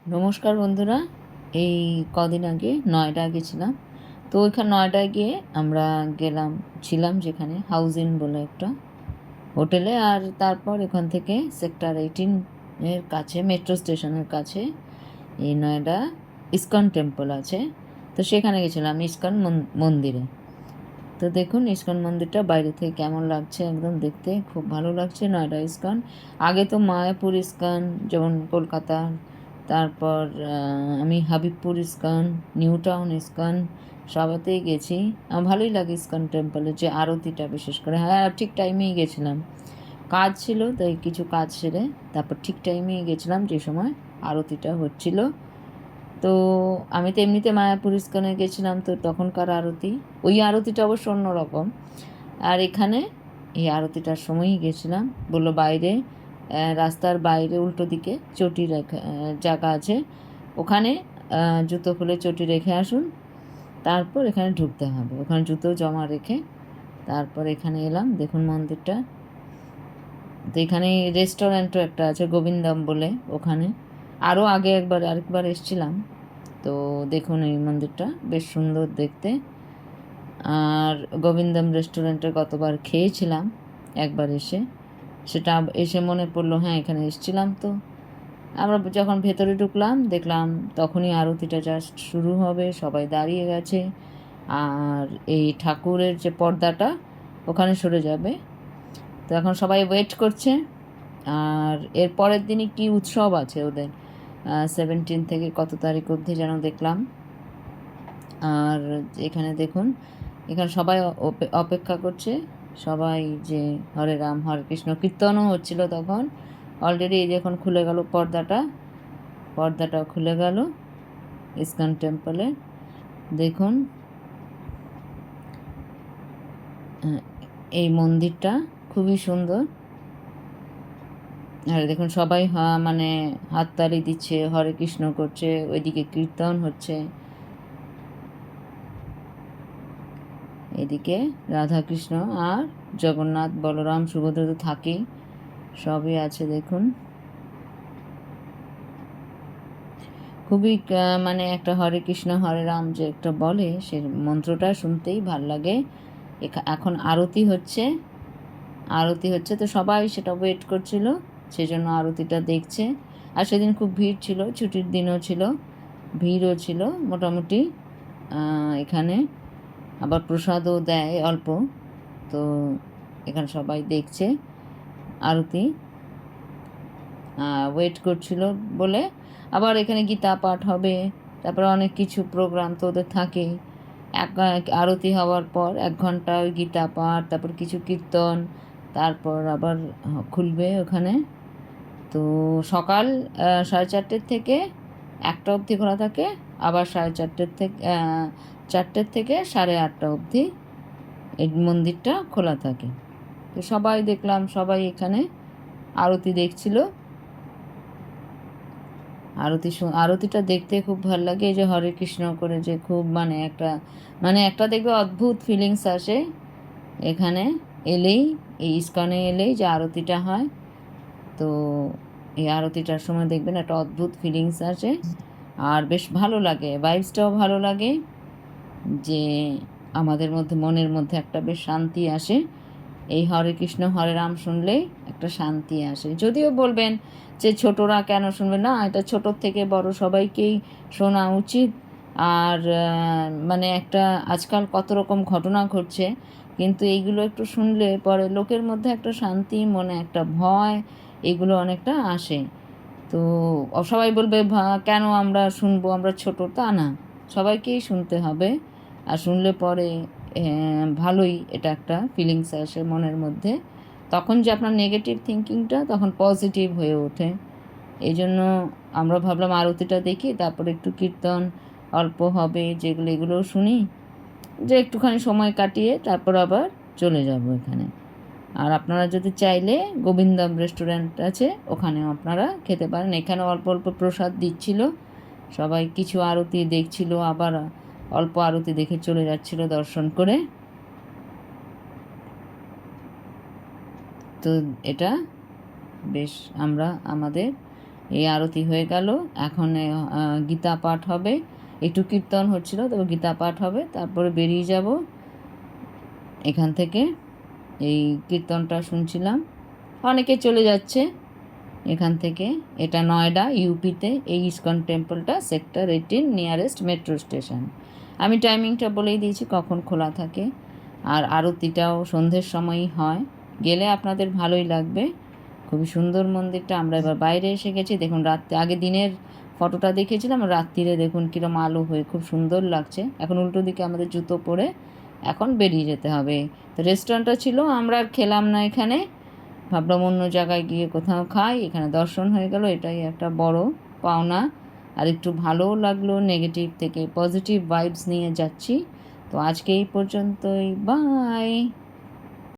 নমস্কার বন্ধুরা। এই কদিন আগে নয়ডা গেছিলাম। তো ওইখানে নয়ডায় গিয়ে আমরা ছিলাম যেখানে হাউজিন বলে একটা হোটেলে। আর তারপর এখান থেকে সেক্টর 18 এর কাছে, মেট্রো স্টেশনের কাছে এই নয়ডা ইস্কন টেম্পল আছে। তো সেখানে গেছিলাম, ইস্কন মন্দিরে। তো দেখুন ইস্কন মন্দিরটা বাইরে থেকে কেমন লাগছে, একদম দেখতে খুব ভালো লাগছে। নয়ডা ইস্কন, আগে তো মায়াপুর ইস্কন যেমন কলকাতার, তারপর আমি Habibpur ISKCON, new town ISKCON সবেতেই গেছি। আমার ভালোই লাগে ইস্কন টেম্পলের যে আরতিটা, বিশেষ করে। হ্যাঁ, ঠিক টাইমেই গেছিলাম, কাজ ছিল তাই কিছু কাজ সেরে তারপর ঠিক টাইমেই গেছিলাম যে সময় আরতিটা হচ্ছিল। তো আমি তো এমনিতে মায়াপুর ইস্কনে গেছিলাম, তো তখনকার আরতি, ওই আরতিটা অবশ্য অন্যরকম। আর এখানে এই আরতিটার সময়ই গেছিলাম। বললো বাইরে, রাস্তার বাইরে উল্টো দিকে চটি রেখে জায়গা আছে, ওখানে জুতো খুলে চটি রেখে আসুন, তারপর এখানে ঢুকতে হবে। ওখানে জুতো জমা রেখে তারপর এখানে এলাম। দেখুন মন্দিরটা। তো এখানে রেস্টুরেন্টও একটা আছে গোবিন্দম বলে, ওখানে আরও আগে আরেকবার এসেছিলাম। তো দেখুন এই মন্দিরটা বেশ সুন্দর দেখতে। আর গোবিন্দম রেস্টুরেন্টে গতবার খেয়েছিলাম একবার এসে, সেটা এসে মনে পড়লো, হ্যাঁ এখানে এসেছিলাম। তো আমরা যখন ভেতরে ঢুকলাম দেখলাম তখনই আরতিটা জাস্ট শুরু হবে, সবাই দাঁড়িয়ে গেছে। আর এই ঠাকুরের যে পর্দাটা ওখানে সরে যাবে, তো এখন সবাই ওয়েট করছে। আর এর পরের দিনই কি উৎসব আছে ওদের, 17 থেকে কত তারিখ অবধি যেন দেখলাম। আর এখানে দেখুন, এখানে সবাই অপেক্ষা করছে, সবাই যে হরে রাম হরে কৃষ্ণ কীর্তনও হচ্ছিল তখন। অলরেডি এই যখন খুলে গেল পর্দাটা খুলে গেল ইস্কন টেম্পলে। দেখুন এই মন্দিরটা খুবই সুন্দর। আর দেখুন সবাই মানে হাততালি দিচ্ছে, হরে কৃষ্ণ করছে, ওইদিকে কীর্তন হচ্ছে, এদিকে রাধাকৃষ্ণ আর জগন্নাথ বলরাম সুভদ্রা তো থাকেই, সবই আছে। দেখুন খুবই মানে একটা হরে কৃষ্ণ হরে রাম যে একটা বলে, সে মন্ত্রটা শুনতেই ভাল লাগে। এখন আরতি হচ্ছে, তো সবাই সেটা ওয়েট করছিল, সেজন্য আরতিটা দেখছে। আর সেদিন খুব ভিড় ছিল, ছুটির দিনও ছিল, ভিড়ও ছিল মোটামুটি। এখানে আবার প্রসাদও দেয় অল্প। তো এখানে সবাই দেখছে আরতি, ওয়েট করছিল বলে। আবার এখানে গীতা পাঠ হবে, তারপর অনেক কিছু প্রোগ্রাম তো ওদের থাকেই। আরতি হওয়ার পর 1 ঘন্টা ওই গীতা পাঠ, তারপর কিছু কীর্তন, তারপর আবার খুলবে ওখানে। তো সকাল 4:30 থেকে 1টা অবধি খোলা থাকে, আবার 4:30 থেকে 8:30 অবধি এই মন্দিরটা খোলা থাকে। তো সবাই দেখলাম, সবাই এখানে আরতি দেখছিল। আরতিটা দেখতে খুব ভালো লাগে। এই যে হরে কৃষ্ণ করে যে খুব একটা দেখবে অদ্ভুত ফিলিংস আসে এখানে এলেই, এই ইস্কনে এলেই যে আরতিটা হয়। তো এই আরতিটার সময় দেখবেন একটা অদ্ভুত ফিলিংস আসে, আর বেশ ভালো লাগে, ভাইবসটাও ভালো লাগে, যে আমাদের মধ্যে মনের মধ্যে একটা বেশ শান্তি আসে। এই হরে কৃষ্ণ হরে রাম শুনলেই একটা শান্তি আসে। যদিও বলবেন যে ছোটরা কেন শুনবে, না, এটা ছোটোর থেকে বড় সবাইকেই শোনা উচিত। আর মানে একটা আজকাল কত রকম ঘটনা ঘটছে, কিন্তু এইগুলো একটু শুনলে পরে লোকের মধ্যে একটা শান্তি, মনে একটা ভয়, এগুলো অনেকটা আসে। তো সবাই বলবে কেন আমরা শুনবো, আমরা ছোট, তা না, সবাইকেই শুনতে হবে। আর শুনলে পরে ভালোই এটা একটা ফিলিংস আসে মনের মধ্যে, তখন যে আপনার নেগেটিভ থিঙ্কিংটা তখন পজিটিভ হয়ে ওঠে। এই জন্য আমরা ভাবলাম আরতিটা দেখি, তারপরে একটু কীর্তন অল্প হবে যেগুলো, এগুলোও শুনি, যে একটুখানি সময় কাটিয়ে তারপর আবার চলে যাব এখানে। আর আপনারা যদি চাইলে গোবিন্দম রেস্টুরেন্ট আছে, ওখানেও আপনারা খেতে পারেন। এখানে অল্প অল্প প্রসাদ দিচ্ছিল, সবাই কিছু আরতি দেখছিল, আবার অল্প আরতি দেখে চলে যাচ্ছিল দর্শন করে। তো এটা বেশ আমরা আমাদের এই আরতি হয়ে গেল। এখন গীতা পাঠ হবে, একটু কীর্তন হচ্ছিল, তবে গীতা পাঠ হবে, তারপরে বেরিয়ে যাব এখান থেকে। এই কীর্তনটা শুনছিলাম, অনেকে চলে যাচ্ছে এখান থেকে। এটা নয়ডা ইউপিতে, এই ইস্কন টেম্পলটা সেক্টর 18 নিয়ারেস্ট মেট্রো স্টেশন। আমি টাইমিংটা বলেই দিয়েছি কখন খোলা থাকে। আর আরতিটাও সন্ধ্যের সময়ই হয়, গেলে আপনাদের ভালোই লাগবে। খুবই সুন্দর মন্দিরটা। আমরা এবার বাইরে এসে গেছি, দেখুন রাত্রে, আগে দিনের ফটোটা দেখেছিলাম, রাত্রিরে দেখুন কীরকম আলো হয়ে খুব সুন্দর লাগছে। এখন উল্টো দিকে আমাদের জুতো পরে এখন বেরিয়ে যেতে হবে। তো রেস্টুরেন্টটা ছিল, আমরা আর খেলাম না এখানে, ভাবলাম অন্য জায়গায় গিয়ে কোথাও খাই। এখানে দর্শন হয়ে গেল, এটাই একটা বড় পাওনা। আর একটু ভালোও লাগলো, নেগেটিভ থেকে পজিটিভ ভাইবস নিয়ে যাচ্ছি। তো আজকে এই পর্যন্তই, বাই।